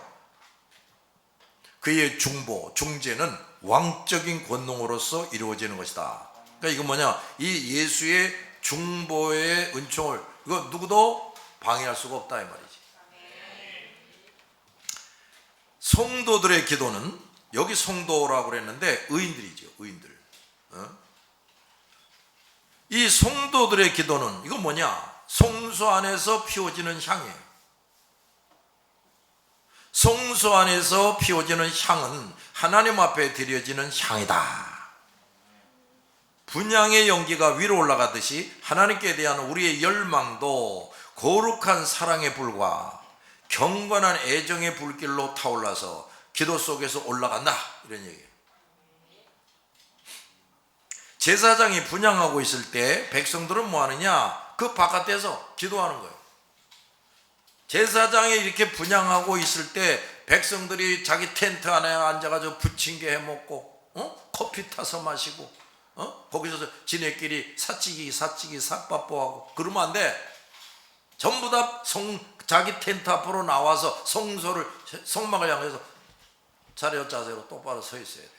그의 중보, 중재는 왕적인 권능으로서 이루어지는 것이다. 그러니까 이거 뭐냐? 이 예수의 중보의 은총을 이거 누구도 방해할 수가 없다 이 말이지. 성도들의 기도는, 여기 성도라고 그랬는데 의인들이죠. 의인들. 이 성도들의 기도는 이거 뭐냐? 성소 안에서 피워지는 향이에요. 성소 안에서 피워지는 향은 하나님 앞에 드려지는 향이다. 분향의 연기가 위로 올라가듯이 하나님께 대한 우리의 열망도 거룩한 사랑의 불과 경건한 애정의 불길로 타올라서 기도 속에서 올라간다 이런 얘기예요. 제사장이 분향하고 있을 때 백성들은 뭐 하느냐? 그 바깥에서 기도하는 거예요. 제사장이 이렇게 분향하고 있을 때 백성들이 자기 텐트 안에 앉아가지고 부침개 해먹고 커피 타서 마시고 거기서 지네끼리 사치기 삭바뽀하고 그러면 안 돼. 전부 다 자기 텐트 앞으로 나와서 성막을 향해서 차렷 자세로 똑바로 서 있어야 돼.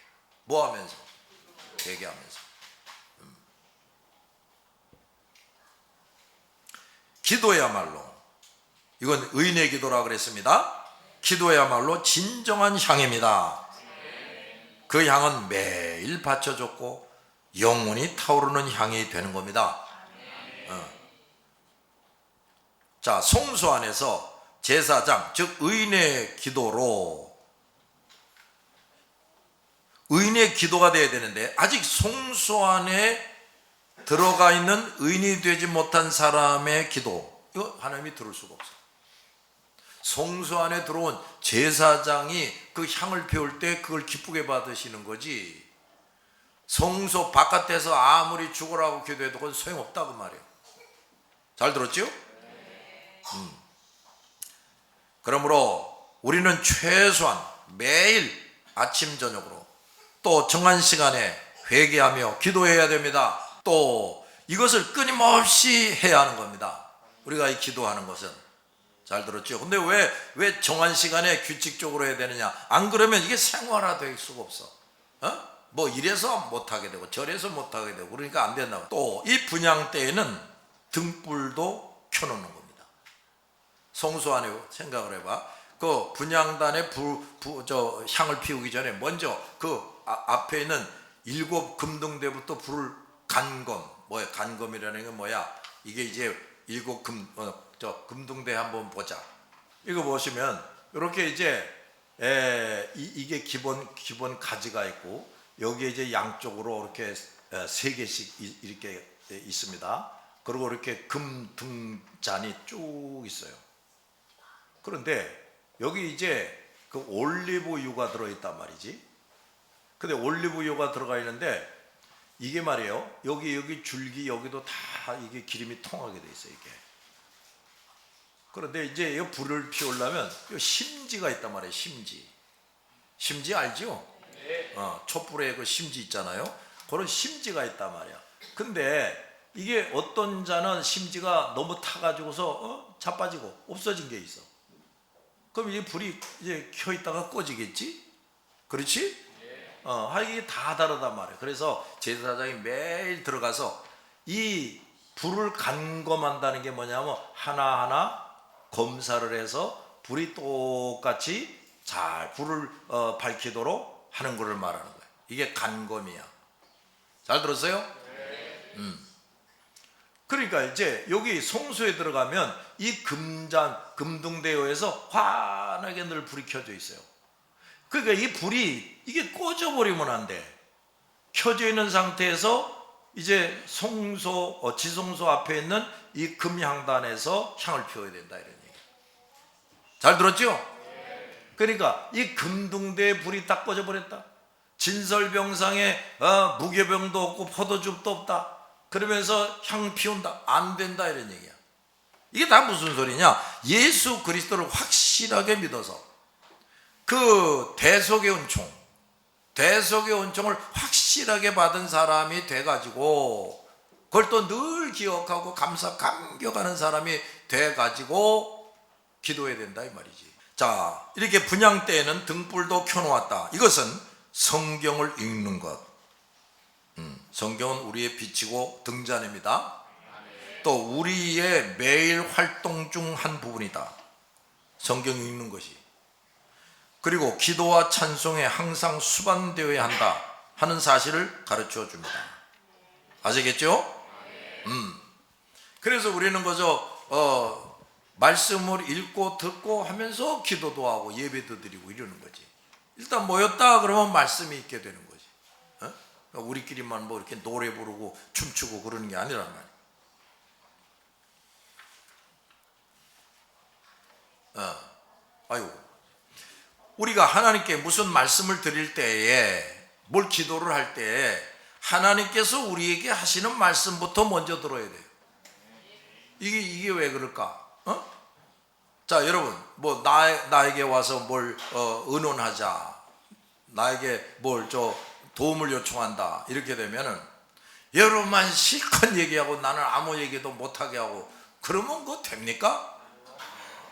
뭐 하면서? 얘기하면서. 기도야말로, 이건 의인의 기도라 그랬습니다. 기도야말로 진정한 향입니다. 그 향은 매일 바쳐졌고 영원히 타오르는 향이 되는 겁니다. 자, 성소 안에서 제사장, 즉 의인의 기도로, 의인의 기도가 돼야 되는데 아직 성소 안에 들어가 있는 의인이 되지 못한 사람의 기도, 이거 하나님이 들을 수가 없어요. 성소 안에 들어온 제사장이 그 향을 피울 때 그걸 기쁘게 받으시는 거지, 성소 바깥에서 아무리 죽으라고 기도해도 그건 소용없다 그 말이에요. 잘 들었죠? 그러므로 우리는 최소한 매일 아침 저녁으로 또 정한 시간에 회개하며 기도해야 됩니다. 또 이것을 끊임없이 해야 하는 겁니다. 우리가 이 기도하는 것은. 잘 들었죠? 근데 왜 정한 시간에 규칙적으로 해야 되느냐? 안 그러면 이게 생활화될 수가 없어. 뭐 이래서 못하게 되고 저래서 못하게 되고 그러니까 안 된다고. 또 이 분향 때에는 등불도 켜놓는 겁니다. 성소 안에 생각을 해봐. 그 분향단에 향을 피우기 전에 먼저 그 앞에 있는 7 금등대부터 불을 간검, 뭐야? 간검이라는 건 뭐야? 이게 이제 7 금등대 한번 보자. 이거 보시면 이렇게 이제 이게 기본 가지가 있고 여기에 이제 양쪽으로 이렇게 3개씩 이렇게 있습니다. 그리고 이렇게 금등잔이 쭉 있어요. 그런데 여기 이제 그 올리브유가 들어있단 말이지. 근데 올리브유가 들어가 있는데 이게 말이에요. 여기 줄기 여기도 다 이게 기름이 통하게 돼 있어요. 이게. 그런데 이제 이 불을 피우려면 이 심지가 있단 말이에요. 심지 알죠? 촛불에 그 심지 있잖아요. 그런 심지가 있단 말이야. 근데 이게 어떤 자는 심지가 너무 타가지고서 자빠지고 없어진 게 있어. 그럼 이 불이 이제 켜 있다가 꺼지겠지? 그렇지? 이게 다 다르단 말이에요. 그래서 제사장이 매일 들어가서 이 불을 간검한다는 게 뭐냐면 하나하나 검사를 해서 불이 똑같이 잘 불을 밝히도록 하는 것을 말하는 거예요. 이게 간검이야. 잘 들었어요? 그러니까 이제 여기 성소에 들어가면 이 금등대요에서 환하게 늘 불이 켜져 있어요. 그러니까 이 불이 이게 꺼져버리면 안 돼. 켜져 있는 상태에서 이제 지성소 앞에 있는 이 금향단에서 향을 피워야 된다 이런 얘기. 잘 들었죠? 그러니까 이 금등대에 불이 딱 꺼져 버렸다. 진설병상에 무교병도 없고 포도즙도 없다. 그러면서 향 피운다. 안 된다 이런 얘기야. 이게 다 무슨 소리냐? 예수 그리스도를 확실하게 믿어서 그 대속의 은총을 확실하게 받은 사람이 돼가지고 그걸 또 늘 기억하고 감격하는 사람이 돼가지고 기도해야 된다 이 말이지. 자, 이렇게 분향 때에는 등불도 켜놓았다. 이것은 성경을 읽는 것. 성경은 우리의 빛이고 등잔입니다. 또 우리의 매일 활동 중 한 부분이다. 성경 읽는 것이. 그리고 기도와 찬송에 항상 수반되어야 한다 하는 사실을 가르쳐 줍니다. 아시겠죠? 그래서 우리는 그저 말씀을 읽고 듣고 하면서 기도도 하고 예배도 드리고 이러는 거지. 일단 모였다 그러면 말씀이 있게 되는 거지. 우리끼리만 뭐 이렇게 노래 부르고 춤추고 그러는 게 아니란 말이야. 아유, 우리가 하나님께 무슨 말씀을 드릴 때에 뭘 기도를 할 때에 하나님께서 우리에게 하시는 말씀부터 먼저 들어야 돼요. 이게 왜 그럴까? 자, 여러분, 뭐 나에게 와서 뭘 의논하자, 나에게 뭘 도움을 요청한다 이렇게 되면은 여러분만 실컷 얘기하고 나는 아무 얘기도 못하게 하고 그러면 그거 됩니까?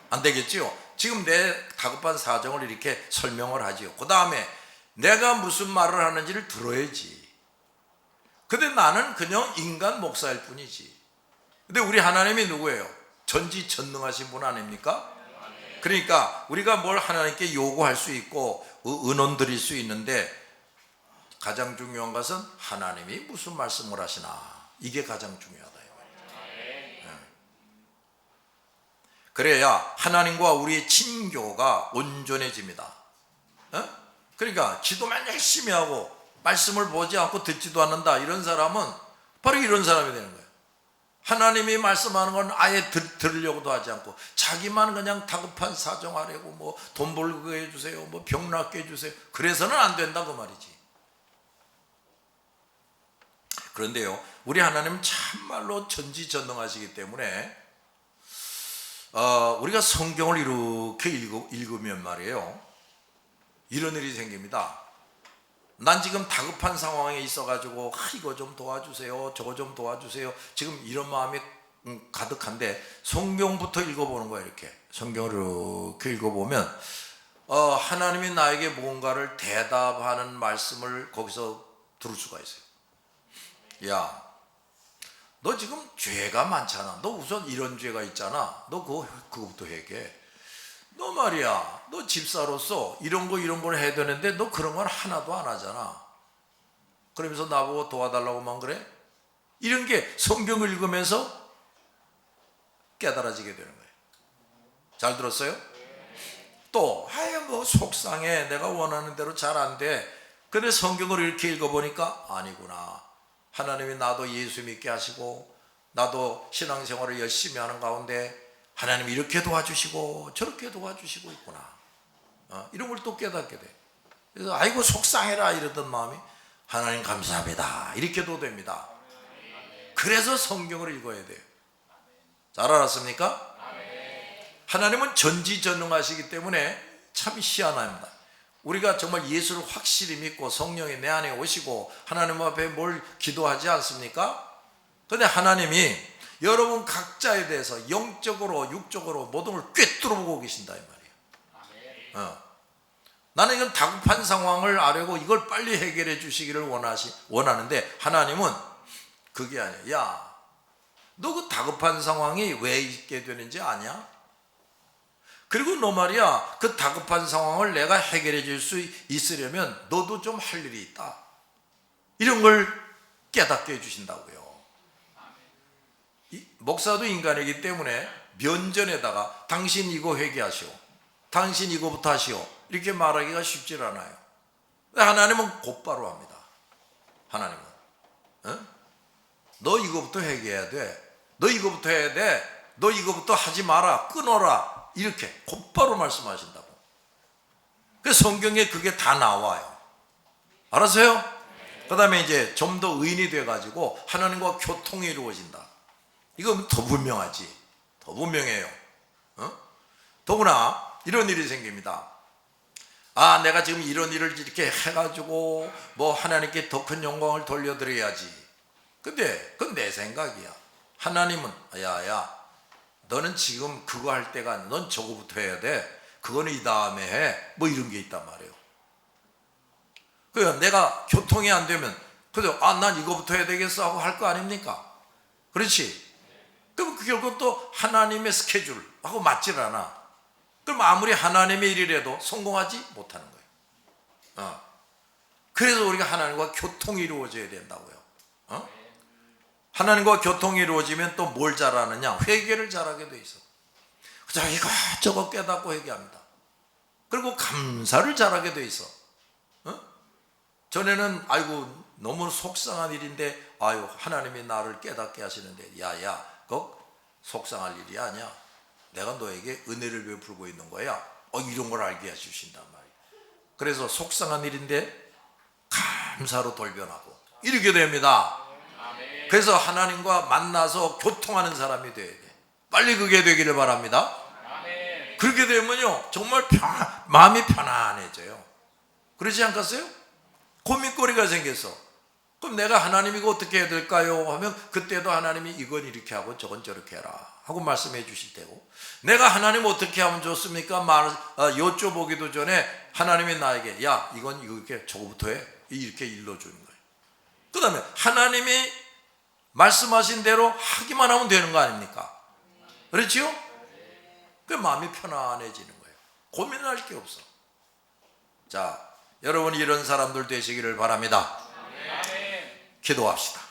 안 되겠지요. 지금 내 다급한 사정을 이렇게 설명을 하지요. 그 다음에 내가 무슨 말을 하는지를 들어야지. 근데 나는 그냥 인간 목사일 뿐이지. 근데 우리 하나님이 누구예요? 전지전능하신 분 아닙니까? 그러니까 우리가 뭘 하나님께 요구할 수 있고 의논 드릴 수 있는데 가장 중요한 것은 하나님이 무슨 말씀을 하시나, 이게 가장 중요하다. 그래야 하나님과 우리의 친교가 온전해집니다. 그러니까 기도만 열심히 하고 말씀을 보지 않고 듣지도 않는다 이런 사람은 바로 이런 사람이 되는 거예요. 하나님이 말씀하는 건 아예 들으려고도 하지 않고 자기만 그냥 다급한 사정 하려고 뭐 돈 벌게 해주세요, 뭐 병 낫게 해주세요. 그래서는 안 된다 그 말이지. 그런데요, 우리 하나님은 참말로 전지전능하시기 때문에 우리가 성경을 이렇게 읽으면 말이에요, 이런 일이 생깁니다. 난 지금 다급한 상황에 있어가지고 이거 좀 도와주세요, 저거 좀 도와주세요, 지금 이런 마음이 가득한데 성경부터 읽어보는 거예요. 이렇게 성경을 이렇게 읽어보면 하나님이 나에게 뭔가를 대답하는 말씀을 거기서 들을 수가 있어요. 야, 너 지금 죄가 많잖아. 너 우선 이런 죄가 있잖아. 너 그거부터 해결해. 너 말이야, 너 집사로서 이런 걸 해야 되는데 너 그런 건 하나도 안 하잖아. 그러면서 나보고 도와달라고만 그래? 이런 게 성경을 읽으면서 깨달아지게 되는 거예요. 잘 들었어요? 또 뭐 속상해, 내가 원하는 대로 잘 안 돼. 근데 성경을 이렇게 읽어보니까 아니구나, 하나님이 나도 예수 믿게 하시고 나도 신앙생활을 열심히 하는 가운데 하나님이 이렇게 도와주시고 저렇게 도와주시고 있구나. 이런 걸 또 깨닫게 돼. 그래서 아이고 속상해라 이러던 마음이 하나님 감사합니다 이렇게도 됩니다. 그래서 성경을 읽어야 돼요. 잘 알았습니까? 하나님은 전지전능하시기 때문에 참 희한합니다. 우리가 정말 예수를 확실히 믿고 성령이 내 안에 오시고 하나님 앞에 뭘 기도하지 않습니까? 그런데 하나님이 여러분 각자에 대해서 영적으로 육적으로 모든 걸 꿰뚫어보고 계신다 이 말이에요. 나는 이건 다급한 상황을 알고 이걸 빨리 해결해 주시기를 원하는데 하나님은 그게 아니야. 야, 너 그 다급한 상황이 왜 있게 되는지 아냐? 그리고 너 말이야, 그 다급한 상황을 내가 해결해 줄 수 있으려면 너도 좀 할 일이 있다. 이런 걸 깨닫게 해주신다고요. 목사도 인간이기 때문에 면전에다가 당신 이거 회개하시오, 당신 이거부터 하시오 이렇게 말하기가 쉽지 않아요. 하나님은 곧바로 합니다. 하나님은 너 이거부터 회개해야 돼. 너 이거부터 해야 돼. 너 이거부터 하지 마라. 끊어라. 이렇게 곧바로 말씀하신다고. 그래서 성경에 그게 다 나와요. 알았어요? 그 다음에 이제 좀 더 의인이 돼가지고 하나님과 교통이 이루어진다. 이건 더 분명하지. 더 분명해요. 더구나 이런 일이 생깁니다. 아, 내가 지금 이런 일을 이렇게 해가지고 뭐 하나님께 더 큰 영광을 돌려드려야지. 근데 그건 내 생각이야. 하나님은 야야, 너는 지금 그거 할 때가 아니야. 넌 저거부터 해야 돼. 그거는 이 다음에 해. 뭐 이런 게 있단 말이에요. 그러니까 내가 교통이 안 되면 그래서 난 이거부터 해야 되겠어 하고 할 거 아닙니까? 그렇지? 그럼 결국 또 하나님의 스케줄하고 맞질 않아. 그럼 아무리 하나님의 일이라도 성공하지 못하는 거예요. 그래서 우리가 하나님과 교통이 이루어져야 된다고요. 하나님과 교통이 이루어지면 또 뭘 잘하느냐? 회개를 잘하게 돼 있어. 그래서 이것저것 깨닫고 회개합니다. 그리고 감사를 잘하게 돼 있어. 전에는 아이고 너무 속상한 일인데 아유 하나님이 나를 깨닫게 하시는데 야야 그거 속상할 일이 아니야. 내가 너에게 은혜를 베풀고 있는 거야. 이런 걸 알게 해주신단 말이야. 그래서 속상한 일인데 감사로 돌변하고 이렇게 됩니다. 그래서 하나님과 만나서 교통하는 사람이 돼야 돼. 빨리 그게 되기를 바랍니다. 그렇게 되면요 정말 마음이 편안해져요. 그러지 않겠어요? 고민거리가 생겼어. 그럼 내가 하나님 이거 어떻게 해야 될까요? 하면 그때도 하나님이 이건 이렇게 하고 저건 저렇게 해라 하고 말씀해 주실 때고, 내가 하나님 어떻게 하면 좋습니까? 여쭤보기도 전에 하나님이 나에게 야 이건 이렇게 저거부터 해 이렇게 일러주는 거예요. 그 다음에 하나님이 말씀하신 대로 하기만 하면 되는 거 아닙니까? 그렇지요? 그 마음이 편안해지는 거예요. 고민할 게 없어. 자, 여러분이 이런 사람들 되시기를 바랍니다. 기도합시다.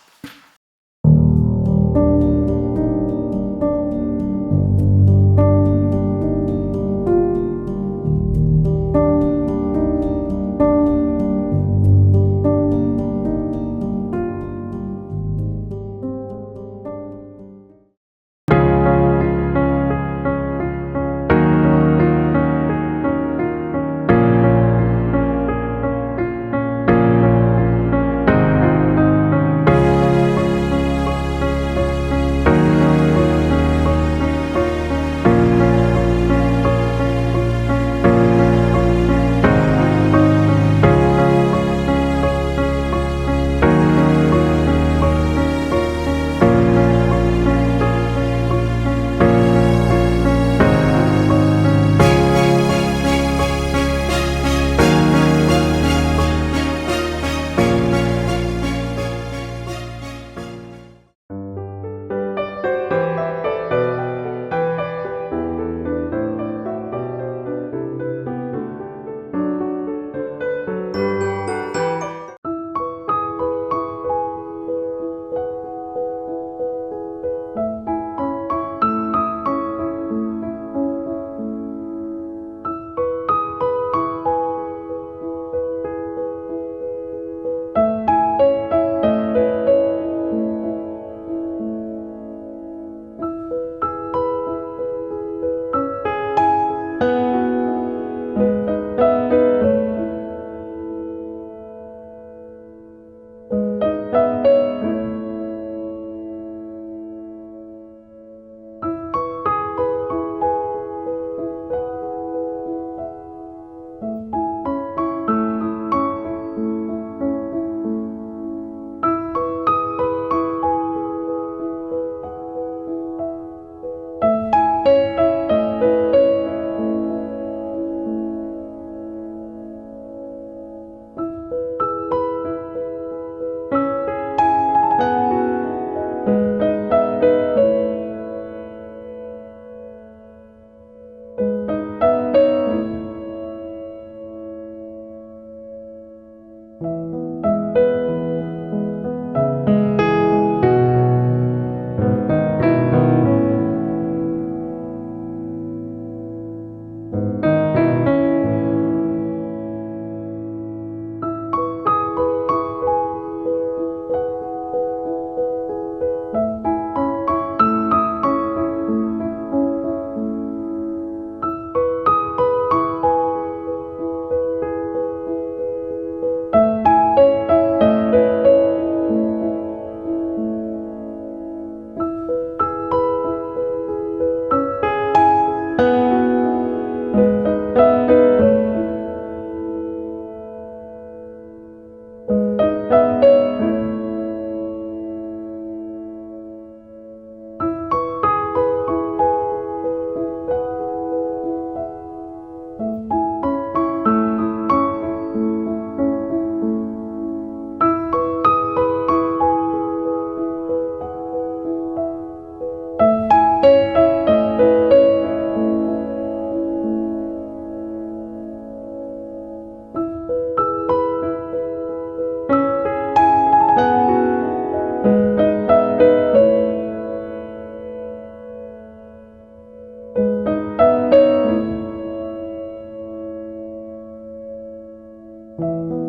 주